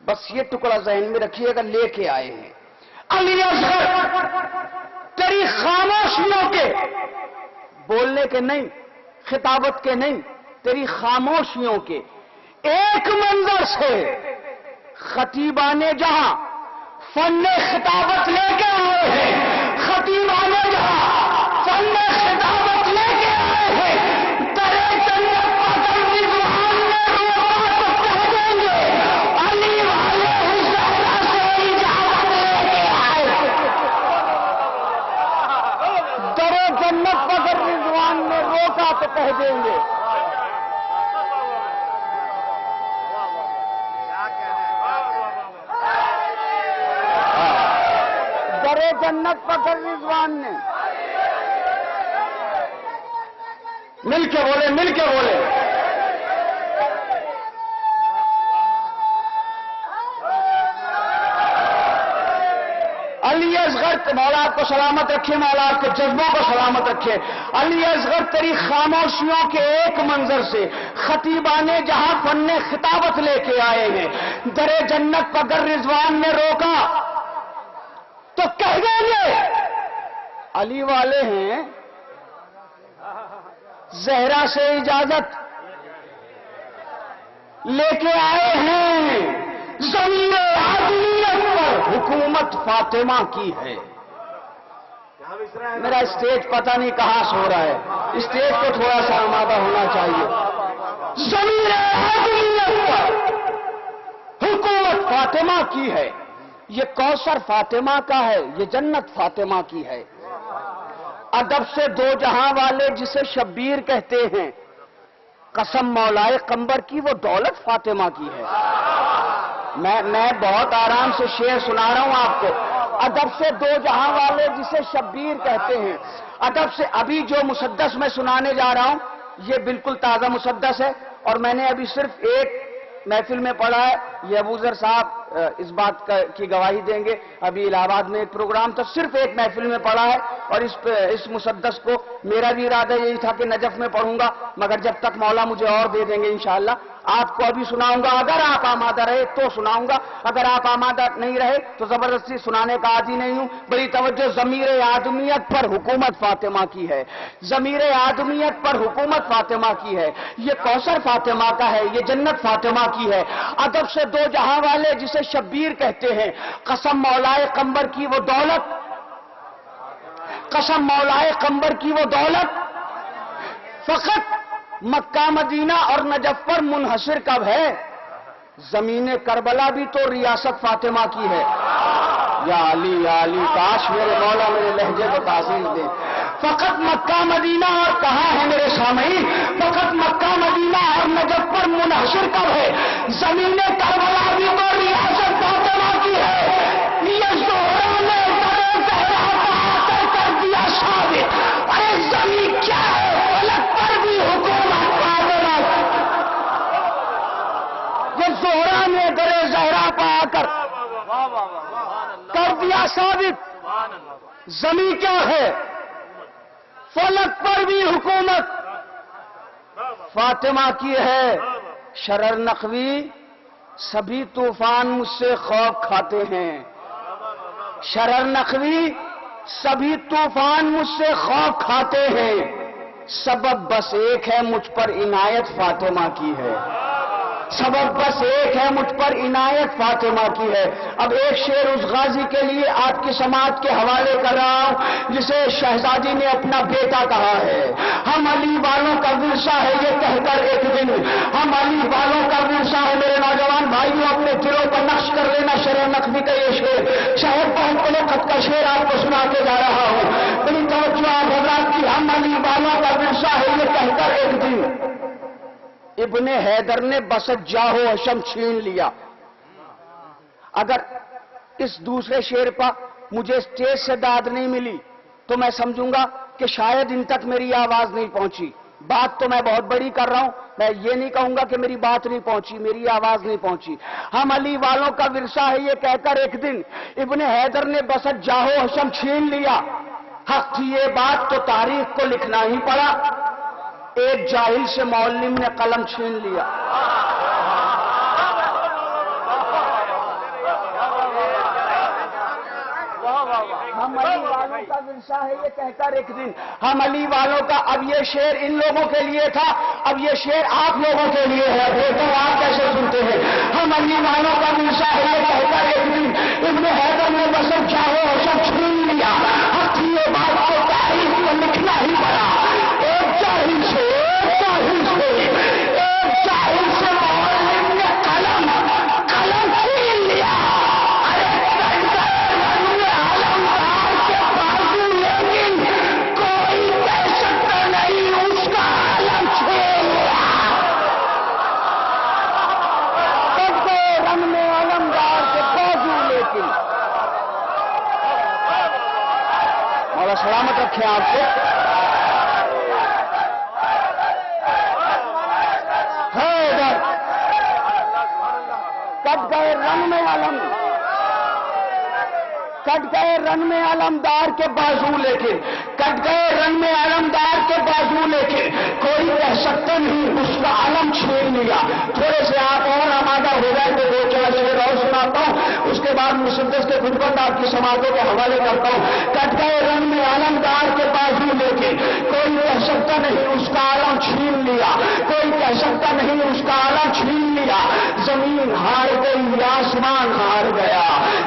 بس یہ ٹکڑا ذہن میں رکھیے گا، لے کے آئے ہیں علی اصغر تیری خاموشیوں کے، بولنے کے نہیں، خطابت کے نہیں، تیری خاموشیوں کے ایک منظر سے خطیبان جہاں فن خطابت لے کے آئے ہیں، خطیبان جہاں فن خطابت لے کے آئے ہیں، درے جنت پر رضوان میں روکا تو کہہ دیں گے علی والے زہرا سے اجازت لے کے آئے، درے جنت پر رضوان میں روکا تو کہہ دیں گے درے جنت پر رضوان نے، مل کے بولے، مل کے بولے، علی اصغر مولا آپ کو سلامت رکھے، مولا آپ کے جذبوں کو سلامت رکھے، علی اصغر تیری خاموشیوں کے ایک منظر سے خطیبان جہاں فن خطابت لے کے آئے ہیں، درے جنت پر رضوان نے روکا تو کہہ دیں گے علی والے ہیں زہرا سے اجازت لے کے آئے ہیں، زمین عادلیت پر حکومت فاطمہ کی ہے۔ میرا اسٹیج پتہ نہیں کہاں سو رہا ہے، اسٹیج کو تھوڑا سا آمادہ ہونا چاہیے۔ زمین عادلیت پر حکومت فاطمہ کی ہے، یہ کوثر فاطمہ کا ہے، یہ جنت فاطمہ کی ہے۔ ادب سے دو جہاں والے جسے شبیر کہتے ہیں، قسم مولائے قمبر کی وہ دولت فاطمہ کی ہے۔ میں بہت آرام سے شعر سنا رہا ہوں آپ کو۔ ادب سے دو جہاں والے جسے شبیر کہتے ہیں، ادب سے ابھی جو مسدس میں سنانے جا رہا ہوں یہ بالکل تازہ مسدس ہے، اور میں نے ابھی صرف ایک محفل میں پڑھا ہے، یہ ابو ذر صاحب اس بات کی گواہی دیں گے، ابھی الہ آباد میں ایک پروگرام تھا، صرف ایک محفل میں پڑھا ہے، اور اس مسدس کو میرا بھی ارادہ یہی تھا کہ نجف میں پڑھوں گا، مگر جب تک مولا مجھے اور دے دیں گے انشاءاللہ آپ کو ابھی سناؤں گا، اگر آپ آمادہ رہے تو سناؤں گا، اگر آپ آمادہ نہیں رہے تو زبردستی سنانے کا عادی نہیں ہوں۔ بڑی توجہ، ضمیر آدمیت پر حکومت فاطمہ کی ہے، ضمیر آدمیت پر حکومت فاطمہ کی ہے، یہ کوثر فاطمہ کا ہے، یہ جنت فاطمہ کی ہے۔ ادب سے دو جہاں والے جسے شبیر کہتے ہیں، قسم مولائے قمبر کی وہ دولت، قسم مولائے قمبر کی وہ دولت فقط مکہ مدینہ اور نجف پر منحصر کب ہے؟ زمین کربلا بھی تو ریاست فاطمہ کی ہے۔ یا علی یا علی، کاش میرے مولا میرے لہجے کو تاثیر دے۔ فقط مکہ مدینہ اور کہاں ہے میرے سامعین؟ فقط مکہ مدینہ اور نجف پر منحصر کب ہے؟ زمین کربلا بھی تو ریاست فاطمہ کی ہے۔ یہ زہرا نے زہرا کا کر دیا ثابت، ارے زمین کیا ہے؟ فلک پر بھی حکومت فاطمہ کی۔ یہ زہرا نے درے زہرا پا کر دیا ثابت، زمین کیا ہے؟ فلک پر بھی حکومت فاطمہ کی ہے۔ شرر نقوی، سبھی طوفان مجھ سے خوف کھاتے ہیں، شرر نقوی سبھی طوفان مجھ سے خوف کھاتے ہیں، سبب بس ایک ہے مجھ پر عنایت فاطمہ کی ہے، سبب بس ایک ہے مجھ پر عنایت فاطمہ کی ہے۔ اب ایک شعر اس غازی کے لیے آپ کی سماعت کے حوالے کر رہا ہوں جسے شہزادی نے اپنا بیٹا کہا ہے۔ ہم علی والوں کا ورثہ ہے یہ کہہ کر ایک دن، ہم علی والوں کا ورثہ ہے میرے نوجوان بھائیوں، اپنے دلوں پر نقش کر لینا شرر نقوی کا یہ شعر، شاہد بہت بڑے خط کا شعر آپ کو سنا کے جا رہا ہوں، بڑی توجہ آپ حضرات کی۔ ہم علی والوں کا ورثہ ہے یہ کہہ کر ایک دن، ابن حیدر نے بسط جاہو حشم چھین لیا۔ اگر اس دوسرے شعر پر مجھے اسٹیج سے داد نہیں ملی تو میں سمجھوں گا کہ شاید ان تک میری آواز نہیں پہنچی۔ بات تو میں بہت بڑی کر رہا ہوں، میں یہ نہیں کہوں گا کہ میری بات نہیں پہنچی، میری آواز نہیں پہنچی۔ ہم علی والوں کا ورثہ ہے یہ کہہ کر ایک دن ابن حیدر نے بسط جاہو حشم چھین لیا۔ حق تھی یہ بات تو تاریخ کو لکھنا ہی پڑا، ایک جاہل سے معلم نے قلم چھین لیا۔ والوں کا ورثہ ہے یہ کہہ کر ایک دن ہم علی والوں کا، اب یہ شعر ان لوگوں کے لیے تھا، اب یہ شعر آپ لوگوں کے لیے ہے، دیکھو آپ کیسے سنتے ہیں۔ ہم علی والوں کا ورثہ ہے یہ کہہ کر ایک دن ابن حیدر نے بسم چاہو اور سب چھین لیا، حقی بات کو تاریخ میں لکھنا ہی پڑا۔ ایک جاہل سے معلم نے قلم چھین لیا، علمدار کے بازو، لیکن کوئی کہہ سکتا نہیں اس کا علم چھین لیا۔ سب کو رنگ میں علمدار کے بازو، لیکن مولا سلامت رکھے آپ کو۔ کٹ گئے رن میں علمدار کے بازو، لیکن کٹ گئے رن میں علمدار کے بازو، لیکن کوئی کہہ سکتا نہیں اس کا علم چھین لیا۔ تھوڑے سے آپ اور آمادہ ہو گئے تو دو چار شعر اور سناتا ہوں، اس کے بعد مسدس کے خطبت آپ کی سماعتوں کے حوالے کرتا ہوں۔ کٹ گئے رن میں علمدار کے بازو، لیکن کوئی کہہ سکتا نہیں اس کا علم چھین لیا، کوئی کہہ سکتا نہیں اس کا علم چھین لیا۔ زمین ہار گئی آسمان ہار گیا،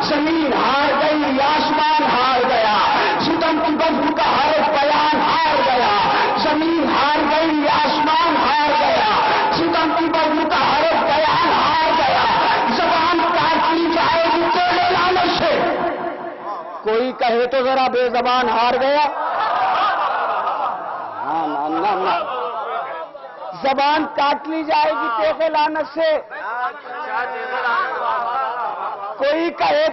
زمین ہار گئی آسمان ہار گیا، ستم کی بزم کا ہر ایک بیان ہار گیا، زمین ہار گئی آسمان ہار گیا، ستم کی بزم کا ہر ایک بیان ہار گیا، زبان کاٹ لی جائے گی تیرے لعنت سے۔ کوئی کہے تو ذرا بے زبان ہار گیا، نہ زبان کاٹ لی جائے گی تیرے لعنت سے۔ کوئی کہے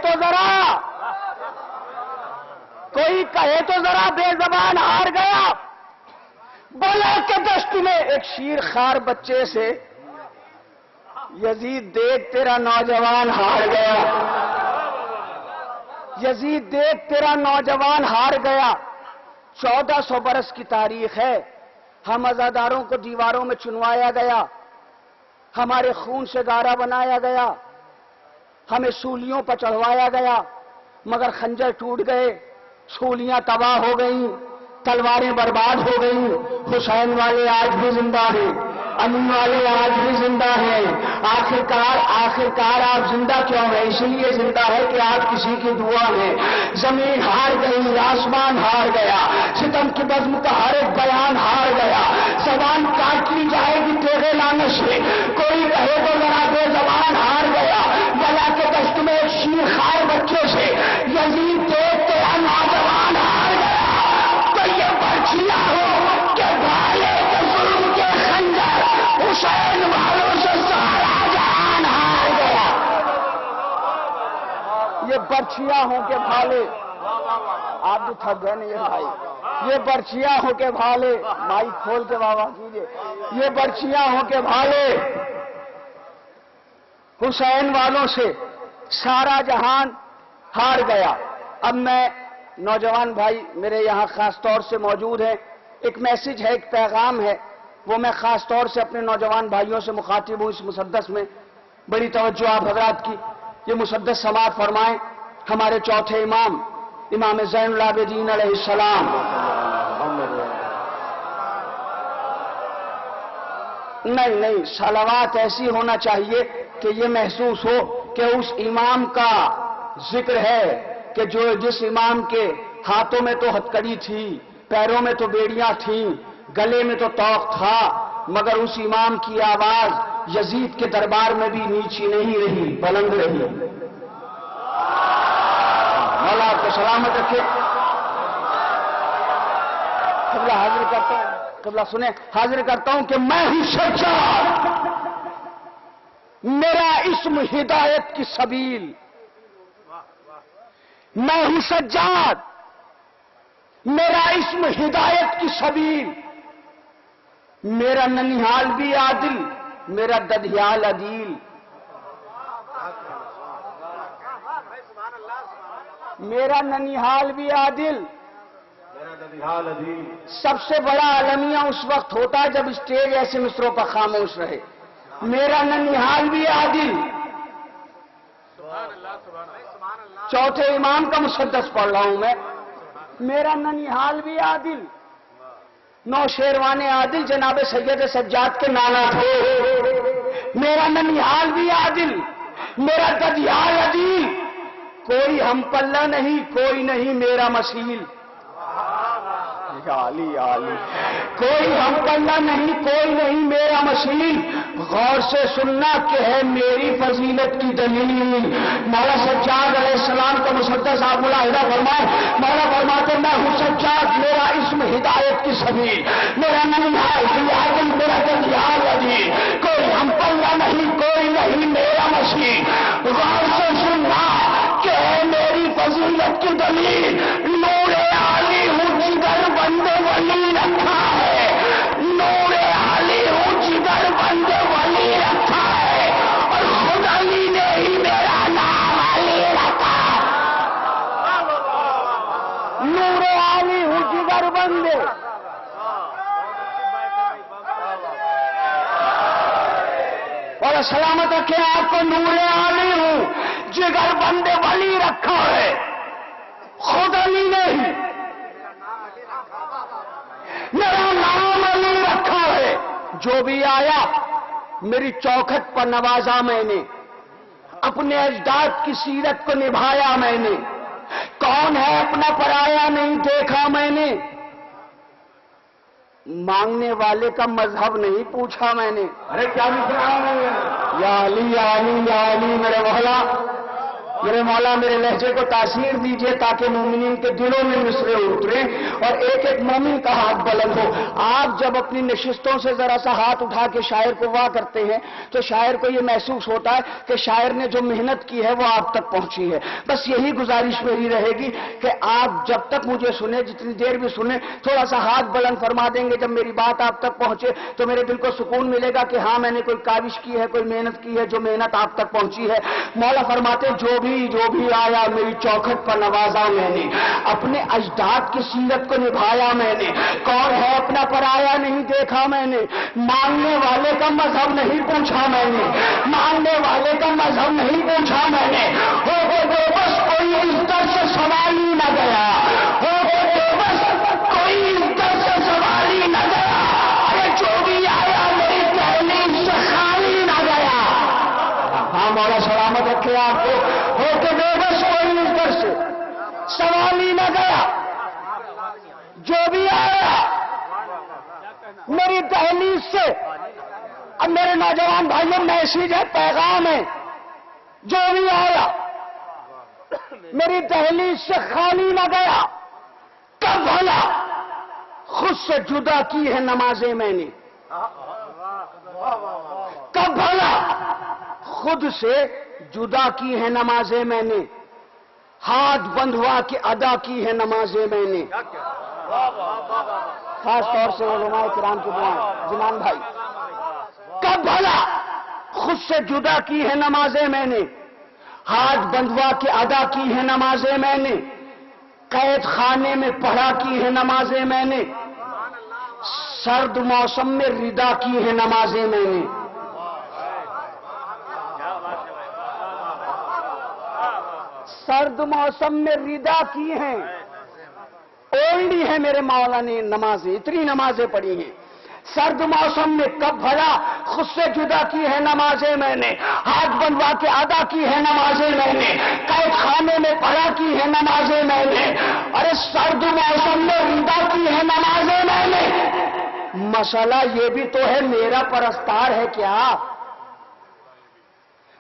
تو ذرا بے زبان ہار گیا۔ بولا کہ دشت میں ایک شیر خار بچے سے، یزید دیکھ تیرا نوجوان ہار گیا، یزید دیکھ تیرا نوجوان ہار گیا۔ 1400 برس کی تاریخ ہے، ہم عزاداروں کو دیواروں میں چنوایا گیا، ہمارے خون سے گارا بنایا گیا، ہمیں سولیوں پر چڑھوایا گیا، مگر خنجر ٹوٹ گئے، سولیاں تباہ ہو گئیں، تلواریں برباد ہو گئیں۔ حسین والے آج بھی زندہ ہیں، علی والے آج بھی زندہ ہیں۔ آخرکار آپ زندہ کیوں ہیں؟ اس لیے زندہ ہے کہ آپ کسی کی دعا ہے۔ زمین ہار گئی، آسمان ہار گیا، ستم کی بزم کا ہر ایک بیان ہار گیا، زبان کاٹ لی جائے گی تیرے لعنت سے۔ کوئی کہے تو ذرا بے زبان ہار گیا۔ بلا کے دشت میں ایک شیر خار بچے سے، یزید دیکھ تیرا نوجوان ہار گیا۔ تو یہ برچیا ہو کہ بھالے کے ظلم کے خنجر، حسین والوں سے سارا جہان ہار گیا۔ یہ برچیا ہوں کہ بھالے، آپ بھی تھک گئے نہیں بھائی، یہ برچیا ہوں کہ بھالے، مائی کھول کے بابا کیجیے، یہ برچیا ہوں کہ بھالے، حسین والوں سے سارا جہان ہار گیا۔ اب میں نوجوان بھائی میرے یہاں خاص طور سے موجود ہیں، ایک میسج ہے، ایک پیغام ہے، وہ میں خاص طور سے اپنے نوجوان بھائیوں سے مخاطب ہوں۔ اس مسدس میں بڑی توجہ آپ حضرات کی، یہ مسدس سماعت فرمائیں۔ ہمارے چوتھے امام زین العابدین علیہ السلام، نہیں صلوات ایسی ہونا چاہیے کہ یہ محسوس ہو کہ اس امام کا ذکر ہے کہ جس امام کے ہاتھوں میں تو ہتکڑی تھی، پیروں میں تو بیڑیاں تھیں، گلے میں تو توق تھا، مگر اس امام کی آواز یزید کے دربار میں بھی نیچی نہیں رہی، بلند رہی۔ مولا آپ کو سلامت رکھے۔ قبلہ حاضر کرتا ہوں، قبلہ سنیں، حاضر کرتا ہوں کہ میں ہوں سجاد، میرا اسم ہدایت کی سبیل، میں ہوں سجاد، میرا اسم ہدایت کی سبیل، میرا ننیحال بھی عادل، میرا ددھیال عدیل، میرا ننیحال بھی عادل، سب سے بڑا المیہ اس وقت ہوتا ہے جب اسٹیج ایسے مصروں پر خاموش رہے۔ میرا ننیحال بھی عادل۔ چوتھے امام کا مسدس پڑھ رہا ہوں میں، میرا ننیحال بھی عادل، نوشیروان عادل جناب سید سجاد کے نانا تھے، میرا ننیحال بھی عادل، میرا ددیال عدیل، کوئی ہم پلہ نہیں، کوئی نہیں میرا مسیل، علی علی، کوئی ہم پلہ نہیں، کوئی نہیں میرا مسیل، غور سے سننا کہ ہے میری فضیلت کی دلیل۔ مولا سجاد علیہ السلام کا مصدق صاحب ملاحظہ فرمائے، مولا فرماتے میں ہوں سجاد، میرا اسم ہدایت کی سبیل، میرا ننیحال بھی عادل، میرا ددیال عدیل، کوئی ہم پلہ نہیں، کوئی نہیں میرا مسیل، غور سے سننا کہ ہے میری فضیلت کی دلیل، نور عالی ہوں جگر بند ولی رکھا ہے، نور عالی ہوں جگر بند ولی رکھا ہے، اور خود علی نے ہی میرا نام علی رکھا، نور عالی ہوں جگر بند، اور سلامت رکھے آپ کو، نور عالی ہوں جگر بند ولی رکھا ہے، خود علی نے ہی میرا نام علی رکھا ہے، جو بھی آیا میری چوکھٹ پر نوازا میں نے، اپنے اجداد کی سیرت کو نبھایا میں نے، کون ہے اپنا پرایا نہیں دیکھا میں نے، مانگنے والے کا مذہب نہیں پوچھا میں نے، ارے کیا یا علی یا علی یا علی، میرے مولا میرے لہجے کو تاثیر دیجئے تاکہ مومنین کے دلوں میں مصرے اتریں اور ایک ایک مومن کا ہاتھ بلند ہو۔ آپ جب اپنی نشستوں سے ذرا سا ہاتھ اٹھا کے شاعر کو واہ کرتے ہیں تو شاعر کو یہ محسوس ہوتا ہے کہ شاعر نے جو محنت کی ہے وہ آپ تک پہنچی ہے۔ بس یہی گزارش میری رہے گی کہ آپ جب تک مجھے سنیں، جتنی دیر بھی سنیں، تھوڑا سا ہاتھ بلند فرما دیں گے، جب میری بات آپ تک پہنچے تو میرے دل کو سکون ملے گا کہ ہاں میں نے کوئی کاوش کی ہے، کوئی محنت کی ہے، جو محنت آپ تک پہنچی ہے۔ مولا فرماتے جو بھی آیا میری چوکھٹ پر نوازا میں نے، اپنے اجداد کی سیرت کو نبھایا میں نے، کون ہے اپنا پرایا نہیں دیکھا میں نے، ماننے والے کا مذہب نہیں پوچھا میں نے، ماننے والے کا مذہب نہیں پوچھا میں نے، ہو بس کوئی اس در سے سوال ہی نہ گیا، ہو بس کوئی اس در سے سوال ہی نہ گیا، ارے جو بھی آیا میری تحلیل سے خالی نہ گیا۔ ہاں مولا سلامت رکھے آپ کو، ہو کے بے بس کوئی اس در سے سوال ہی نہ گیا، جو بھی آیا میری دہلیز سے۔ اب میرے نوجوان بھائیوں میسیج ہے، پیغام ہے، جو بھی آیا میری دہلیز سے خالی نہ گیا، کب بھلا خود سے جدا کی ہے نمازیں میں نے، کب بھلا خود سے جدا کی ہے نمازیں میں نے، ہاتھ بندھوا کے ادا کی ہے نمازیں میں نے۔ خاص طور سے علماء کرام کی دعائیں، جنان بھائی، کب بھلا خود سے جدا کی ہے نمازیں میں نے، ہاتھ بندھوا کے ادا کی ہے نمازیں میں نے، قید خانے میں پڑھا کی ہے نمازیں میں نے، سرد موسم میں ردا کی ہے نمازیں میں نے۔ سرد موسم میں ردا کی ہیں، اوڑھی ہے میرے مولا نے نمازیں، اتنی نمازیں پڑھی ہیں۔ سرد موسم میں کب بھلا خود سے جدا کی ہے نمازیں میں نے، ہاتھ بنوا کے ادا کی ہے نمازیں میں نے، قید خانے میں پڑھا کی ہے نمازیں میں نے، ارے سرد موسم میں ردا کی ہے نمازیں میں نے۔ مسئلہ یہ بھی تو ہے میرا پرستار ہے کیا،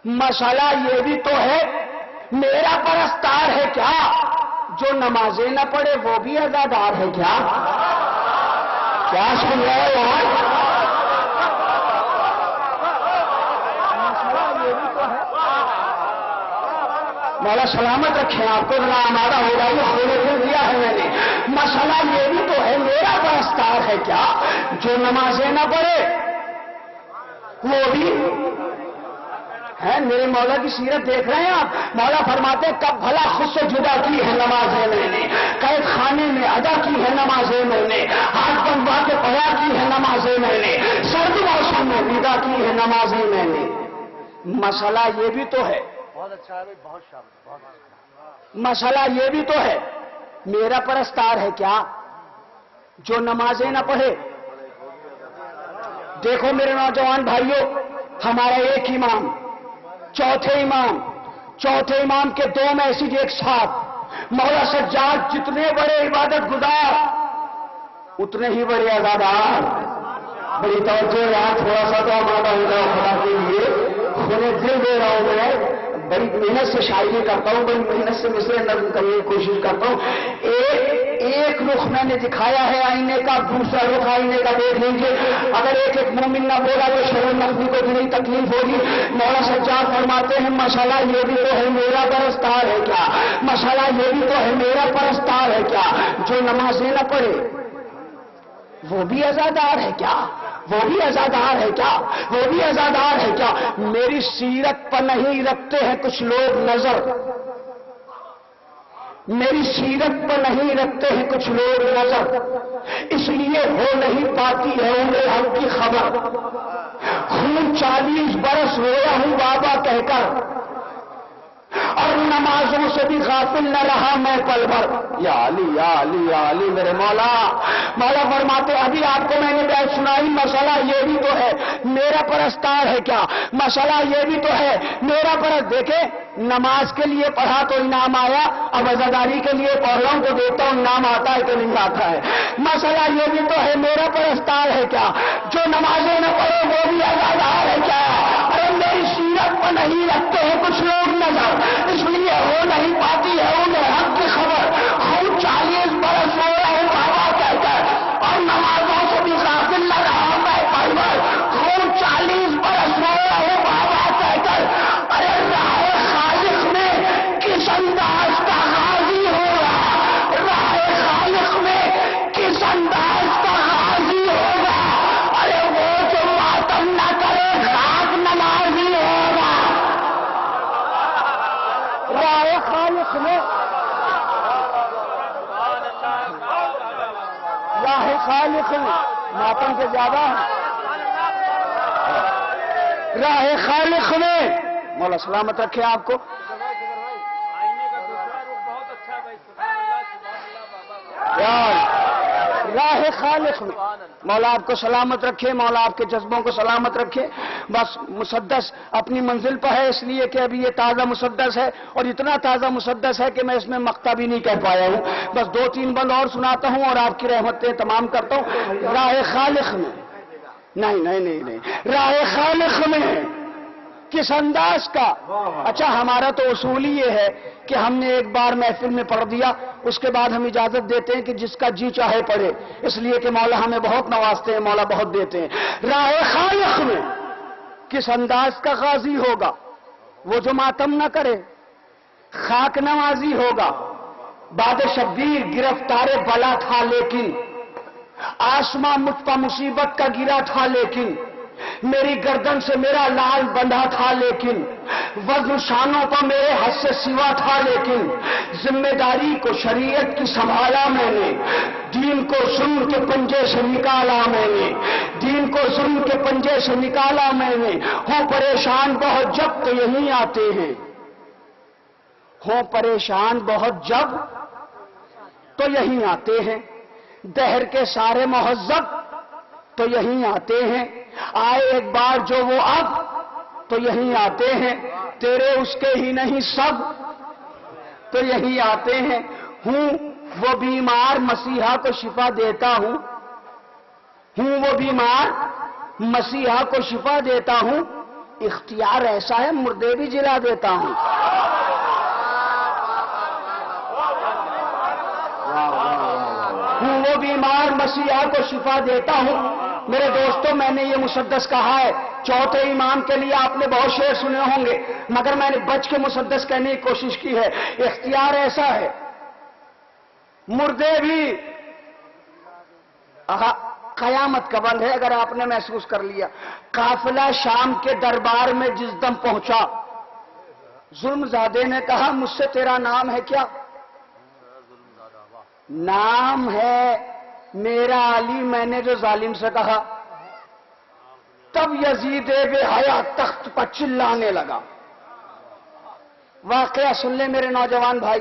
مسئلہ یہ بھی تو ہے میرا پرستار ہے کیا، جو نمازیں نہ پڑھے وہ بھی عزادار ہے کیا سن رہے ہو یار؟ مسئلہ یہ بھی تو ہے، مولا سلامت رکھیں آپ کو، ذرا آمادہ ہو رہا ہے، کھولے پھر دیا ہے میں نے۔ مسئلہ یہ بھی تو ہے میرا پرستار ہے کیا، جو نمازیں نہ پڑھے وہ بھی ہے۔ میرے مولا کی سیرت دیکھ رہے ہیں آپ، مولا فرماتے کب بھلا خود سے جدا کی ہے نمازیں میں نے، قید خانے میں ادا کی ہے نمازیں میں نے، ہاتھ بنوا کے پڑھا کی ہے نمازیں میں نے، سرد موسم میں ودا کی ہے نمازیں میں نے۔ مسئلہ یہ بھی تو ہے، بہت اچھا ہے بھائی، بہت شاباش، بہت اچھا۔ مسئلہ یہ بھی تو ہے میرا پرستار ہے کیا جو نمازیں نہ پڑھے؟ دیکھو میرے نوجوان بھائیوں، ہمارا ایک امام، چوتھے امام کے دو میسج ایک ساتھ، مولا سجاد جتنے بڑے عبادت گزار اتنے ہی بڑے عزادار۔ بڑی توجہ یہاں تھوڑا سا تو آمادہ ہو جاؤ خدا کے لیے، انہیں دل دے رہا ہوں میں، بڑی محنت سے شاعری کرتا ہوں، بڑی محنت سے مصرے نظم کرنے کی کوشش کرتا ہوں۔ ایک رخ میں نے دکھایا ہے آئینے کا، دوسرا رخ آئینے کا دیکھ لیجیے۔ اگر ایک مومن نہ بولا تو شرم نقوی کو اتنی تکلیف ہوگی۔ مولا سجاد فرماتے ہیں مشالہ یہ بھی تو ہے میرا پرستار ہے کیا، مشالہ یہ بھی تو ہے میرا پرستار ہے کیا، جو نمازیں نہ پڑھے وہ بھی عزادار ہے کیا، وہ بھی عزادار ہے کیا، وہ بھی عزادار ہے کیا۔ میری سیرت پر نہیں رکھتے ہیں کچھ لوگ نظر، میری سیرت پر نہیں رکھتے ہیں کچھ لوگ نظر، اس لیے ہو نہیں پاتی ہے انہیں حق کی خبر۔ خون 40 برس رویا ہوں بابا کہہ کر، اور نمازوں سے بھی غافل نہ رہا میں پل بھر۔ یا علی یا علی یا علی میرے مولا فرماتے ابھی آپ کو میں نے بیعت سنائی، مسئلہ یہ بھی تو ہے میرا پرستار ہے کیا، مسئلہ یہ بھی تو ہے میرا دیکھیں نماز کے لیے پڑھا تو انعام آیا، اب عزاداری کے لیے پڑھ رہا ہوں تو دیکھتا ہوں انعام آتا ہے کہ نہیں آتا ہے۔ مسئلہ یہ بھی تو ہے میرا پرستار ہے کیا، جو نمازیں نہ پڑھے وہ بھی عزادار ہے کیا۔ ارے میری سیرت پر نہیں رکھتے ہیں کچھ لوگ نظر، اس لیے ہو نہیں پاتی ہے انہیں حق کی خبر۔ خود 40 برس ہو رہے ہیں بابا کہہ کر، اور نمازوں سے بھی غافل نہ رہا میں پل بھر۔ خود 40 برس ہو رہے ہیں بابا کہہ کر، ارے راہ خالق میں کس انداز کا غازی ہوگا، راہ خالق میں کس انداز کا غازی ہوگا، ارے وہ جو ماتم نہ کرے خاک نمازی ہوگا۔ راہ خالق میں ماتم کے زیادہ راہ خالق میں، مولا سلامت رکھے آپ کو۔ راہ خالق میں مولا آپ کو سلامت رکھے، مولا آپ کے جذبوں کو سلامت رکھے۔ بس مسدس اپنی منزل پر ہے، اس لیے کہ ابھی یہ تازہ مسدس ہے، اور اتنا تازہ مسدس ہے کہ میں اس میں مقطع بھی نہیں کہہ پایا ہوں۔ بس 2-3 بند اور سناتا ہوں اور آپ کی رحمتیں تمام کرتا ہوں۔ راہ خالق میں نہیں، راہ خالق میں کس انداز کا۔ اچھا ہمارا تو اصول ہی یہ ہے کہ ہم نے ایک بار محفل میں پڑھ دیا، اس کے بعد ہم اجازت دیتے ہیں کہ جس کا جی چاہے پڑھے، اس لیے کہ مولا ہمیں بہت نوازتے ہیں، مولا بہت دیتے ہیں۔ راہ خالق میں کس انداز کا غازی ہوگا، وہ جو ماتم نہ کرے خاک نوازی ہوگا۔ بعد شبیر گرفتار بلا تھا لیکن، آسماں مجھ پر مصیبت کا گرا تھا لیکن، میری گردن سے میرا لال بندھا تھا لیکن، وزن شانوں پر میرے حد سے سوا تھا لیکن، ذمہ داری کو شریعت کی سنبھالا میں نے، دین کو ظلم کے پنجے سے نکالا میں نے، دین کو ظلم کے پنجے سے نکالا میں نے۔ ہوں پریشان بہت جب تو یہیں آتے ہیں، ہوں پریشان بہت جب تو یہیں آتے ہیں، دہر کے سارے مہذب تو یہیں آتے ہیں، آئے ایک بار جو وہ اب تو یہیں آتے ہیں، تیرے اس کے ہی نہیں سب تو یہیں آتے ہیں۔ ہوں وہ بیمار مسیحا کو شفا دیتا ہوں، ہوں وہ بیمار مسیحا کو شفا دیتا ہوں، اختیار ایسا ہے مردے بھی جلا دیتا ہوں۔ ہوں وہ بیمار مسیحا کو شفا دیتا ہوں۔ میرے دوستوں میں نے یہ مسدس کہا ہے، چوتھے امام کے لیے آپ نے بہت شعر سنے ہوں گے، مگر میں نے بچ کے مسدس کہنے کی کوشش کی ہے۔ اختیار ایسا ہے مردے بھی، قیامت کا بند ہے اگر آپ نے محسوس کر لیا۔ قافلہ شام کے دربار میں جس دم پہنچا، ظلم زادے نے کہا مجھ سے تیرا نام ہے کیا؟ نام ہے میرا علی، میں نے جو ظالم سے کہا۔ تب یزید بے حیا تخت پر چلانے لگا۔ واقعہ سن لے میرے نوجوان بھائی،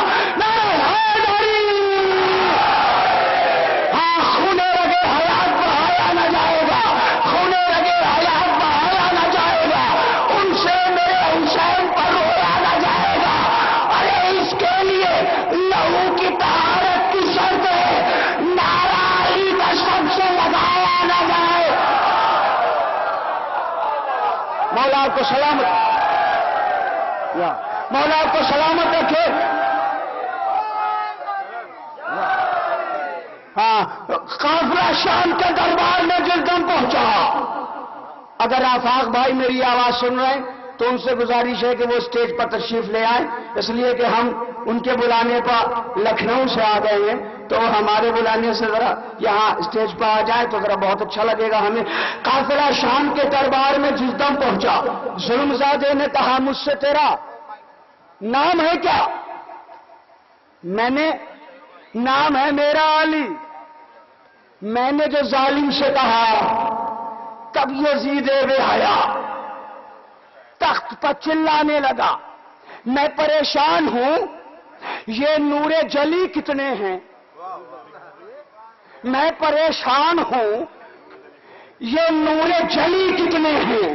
کو سلامت، مولا آپ کو سلامت رکھے۔ ہاں، قافلہ شام کے دربار میں جس دم پہنچا، اگر آفاق بھائی میری آواز سن رہے ہیں تو ان سے گزارش ہے کہ وہ اسٹیج پر تشریف لے آئیں، اس لیے کہ ہم ان کے بلانے پر لکھنؤ سے آ گئے ہیں، تو ہمارے بلانے سے ذرا یہاں اسٹیج پر آ جائیں تو ذرا بہت اچھا لگے گا ہمیں۔ قافلہ شام کے دربار میں جس دم پہنچا، ظلم زادے نے کہا مجھ سے تیرا نام ہے کیا؟ میں نے نام ہے میرا علی۔ میں نے جو ظالم سے کہا، تب یزید بے حیا تخت پر چلانے لگا، میں پریشان ہوں، یہ نور جلی کتنے ہیں؟ میں پریشان ہوں، یہ نور جلی کتنے ہیں؟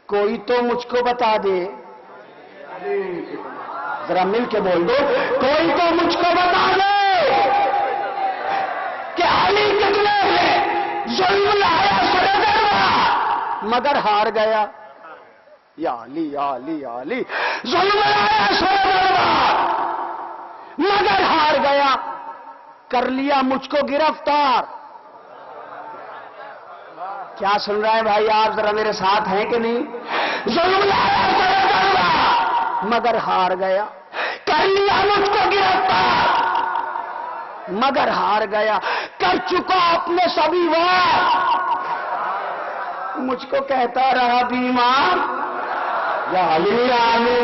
کوئی تو مجھ کو بتا دے، ذرا مل کے بول دو، کوئی تو مجھ کو بتا دے کہ علی کتنے ہیں؟ ظلم لایا سر دربار مگر ہار گیا، یا علی یا علی یا علی، ظلم لایا سر دربار مگر ہار گیا، کر لیا مجھ کو گرفتار۔ کیا سن رہا ہے بھائی آپ؟ ذرا میرے ساتھ ہیں کہ نہیں؟ ظلم لایا سر دربار مگر ہار گیا، کر لیا مجھ کو گرفتار مگر ہار گیا، کر چکا اپنے سبھی وار، مجھ کو کہتا رہا بیمار، یا علی یا علی۔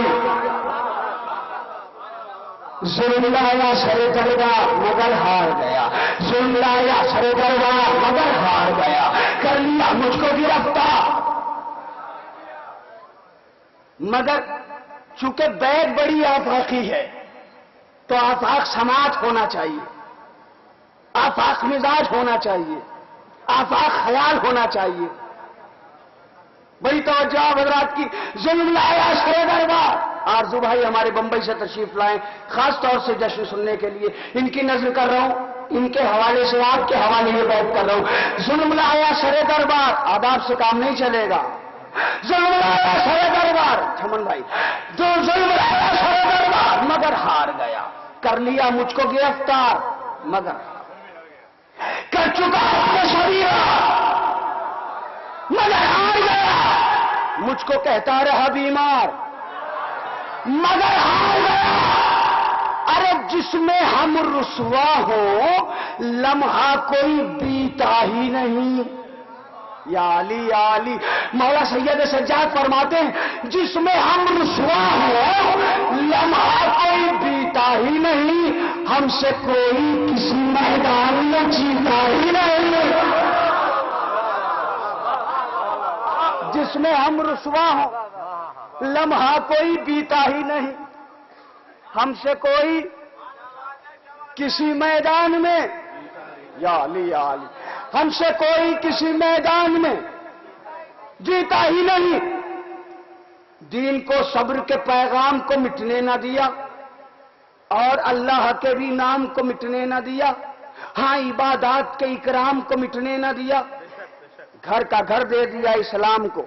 ظلم لایا سر دربار مگر ہار گیا، ظلم لایا سر دربار مگر ہار گیا، کر لیا مجھ کو گرفتار۔ مگر چونکہ بیعت بڑی آفاقی ہے تو آفاق سماعت ہونا چاہیے، آفاق مزاج ہونا چاہیے، آفاق خیال ہونا چاہیے۔ بڑی توجہ حضرات کی۔ ظلم لایا سر دربار، آرزو بھائی ہمارے بمبئی سے تشریف لائیں خاص طور سے جشن سننے کے لیے، ان کی نظر کر رہا ہوں، ان کے حوالے سے آپ کے حوالے یہ بیعت کر رہا ہوں۔ ظلم لایا سر دربار، آداب سے کام نہیں چلے گا۔ ظلم لایا سر دربار، چھمن بھائی، جو ظلم لایا سر دربار مگر ہار گیا، کر لیا مجھ کو گرفتار مگر کر چکا اپنے شریر مگر ہار گیا، مجھ کو کہتا رہا بیمار مگر ہار گیا۔ ارے جس میں ہم رسوا ہو لمحہ کوئی بیتا ہی نہیں، یا علی یا علی۔ مولا سید سجاد فرماتے ہیں جس میں ہم رسوا ہو لمحہ کوئی بیتا ہی نہیں، ہم سے کوئی کسی میدان میں جیتا ہی نہیں۔ جس میں ہم رسوا ہوں لمحہ کوئی بیتا ہی نہیں، ہم سے کوئی کسی میدان میں، یا علی یا علی، ہم سے کوئی کسی میدان میں جیتا ہی نہیں۔ دین کو صبر کے پیغام کو مٹنے نہ دیا اور اللہ کے بھی نام کو مٹنے نہ دیا، ہاں عبادات کے اکرام کو مٹنے نہ دیا، گھر کا گھر دے دیا اسلام کو۔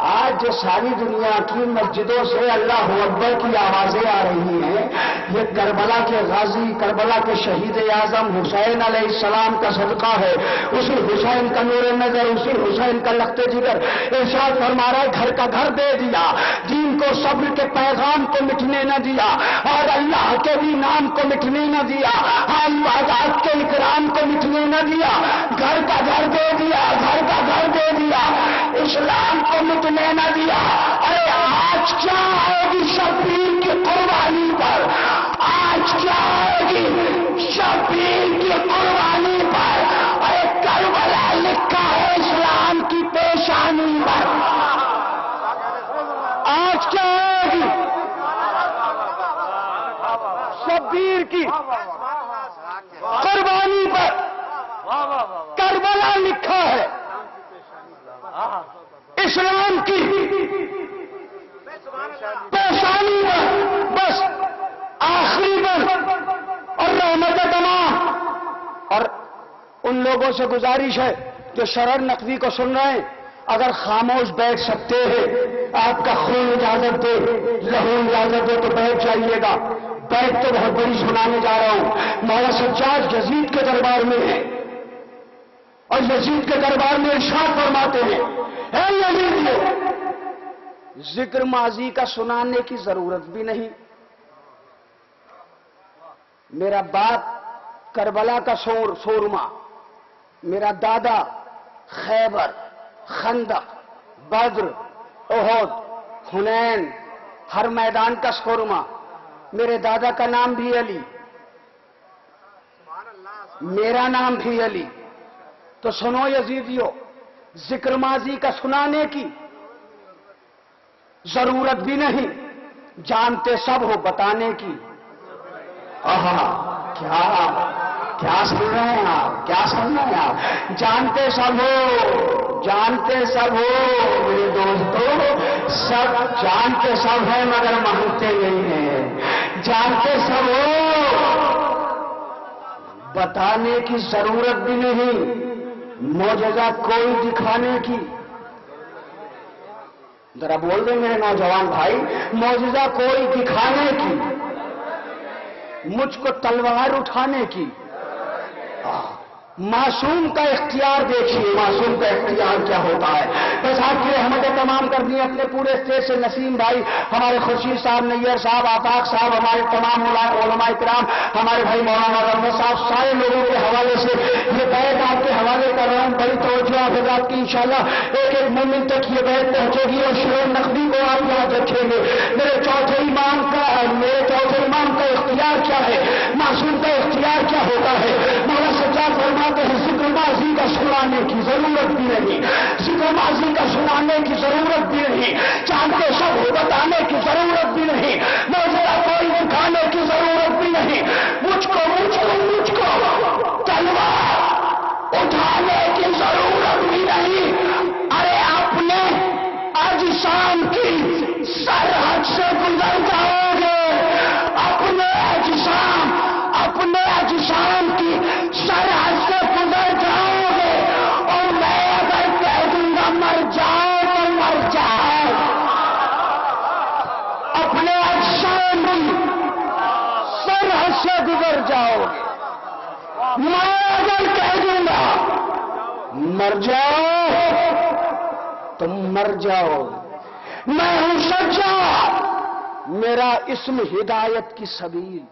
آج جو ساری دنیا کی مسجدوں سے اللہ اکبر کی آوازیں آ رہی ہیں، یہ کربلا کے غازی، کربلا کے شہید اعظم حسین علیہ السلام کا صدقہ ہے۔ اسی حسین کا نور نظر، اسی حسین کا لخت جگر ارشاد فرما رہا ہے گھر کا گھر دے دیا، دین کو صبر کے پیغام کو مٹنے نہ دیا اور اللہ کے بھی نام کو مٹنے نہ دیا، ہاں عبادات کے اکرام کو مٹنے نہ دیا، گھر کا گھر دے دیا، گھر کا گھر دے دیا، اسلام کو مٹنے نہ دیا۔ ارے آج کیا آئے گی شبیر کی قربانی پر، آج کیا آئے گی شبیر کی قربانی پر؟ ارے کربلا لکھا ہے اسلام کی پیشانی پر، آج کیا آئے گی شبیر کی قربانی پر؟ کربلا لکھا ہے اسلام کی پیشانی پر، بس آخری پر، اور رحمت تمام۔ اور ان لوگوں سے گزارش ہے جو شرر نقوی کو سن رہے ہیں اگر خاموش بیٹھ سکتے ہیں، آپ کا خون اجازت دے، لہو اجازت دے تو بیٹھ جائیے گا۔ بیٹھ تو بہت بڑی سنانے جا رہا ہوں۔ مولا سجاد یزید کے دربار میں ہے اور یزید کے دربار میں ارشاد فرماتے ہیں، اے یزیدیو، ذکر ماضی کا سنانے کی ضرورت بھی نہیں۔ میرا باپ کربلا کا سورما، میرا دادا خیبر، خندق، بدر، احد، حنین، ہر میدان کا سورما، میرے دادا کا نام بھی علی، میرا نام بھی علی۔ تو سنو یزیدیو، ذکر ماضی کا سنانے کی ضرورت بھی نہیں، جانتے سب ہو بتانے کی۔ کیا سن رہے ہیں آپ؟ کیا سن رہے ہیں آپ؟ جانتے سب ہو، جانتے سب ہو میرے دوستو، سب جانتے سب ہیں مگر مانتے نہیں ہیں۔ جانتے سب ہو، بتانے کی ضرورت بھی نہیں، معجزہ کوئی دکھانے کی۔ ذرا بول دیں میرے نوجوان بھائی، معجزہ کوئی دکھانے کی، مجھ کو تلوار اٹھانے کی۔ معصوم کا اختیار دیکھیے، معصوم کا اختیار کیا ہوتا ہے۔ بس آپ کی رحمتیں تمام کر دی اپنے پورے اسٹیج سے نسیم بھائی، ہمارے خورشید صاحب، نیئر صاحب، آفاق صاحب، ہمارے تمام علماء کرام، ہمارے بھائی مولانا رحمت صاحب، سارے لوگوں کے حوالے سے یہ بیعت آپ کے حوالے کر رہا ہوں۔ بڑی توجہ آپ حضرات کی انشاءاللہ ایک ایک مومن تک یہ بیعت پہنچے گی اور شعور نقدی کو آپ یاد رکھیں گے۔ میرے چوتھے امام کا اختیار کیا ہے، معصوم کا اختیار کیا ہوتا ہے؟ مولا سجاد فرماتے ہیں، ذکر ماضی کا سنانے کی ضرورت بھی نہیں، ذکر ماضی کا سنانے کی ضرورت بھی نہیں، جانتے سب ہو بتانے کی ضرورت بھی نہیں، معجزہ کوئی دکھانے کی ضرورت بھی نہیں، مجھ کو تلوار اٹھانے کی ضرورت بھی نہیں۔ ارے اپنے اجسام کی سرحد سے گزر جاؤ گے، اپنے اجسام کی سرحد سے گزر جاؤ گے، اور میں اگر کہہ دوں گا مر جاؤ تو مر جاؤ۔ اپنے اجسام کی سرحد سے گزر جاؤ گے، میں اگر کہہ دوں گا مر جاؤ تم مر جاؤ۔ میں ہوں سجاد، میرا اسم ہدایت کی سبیل۔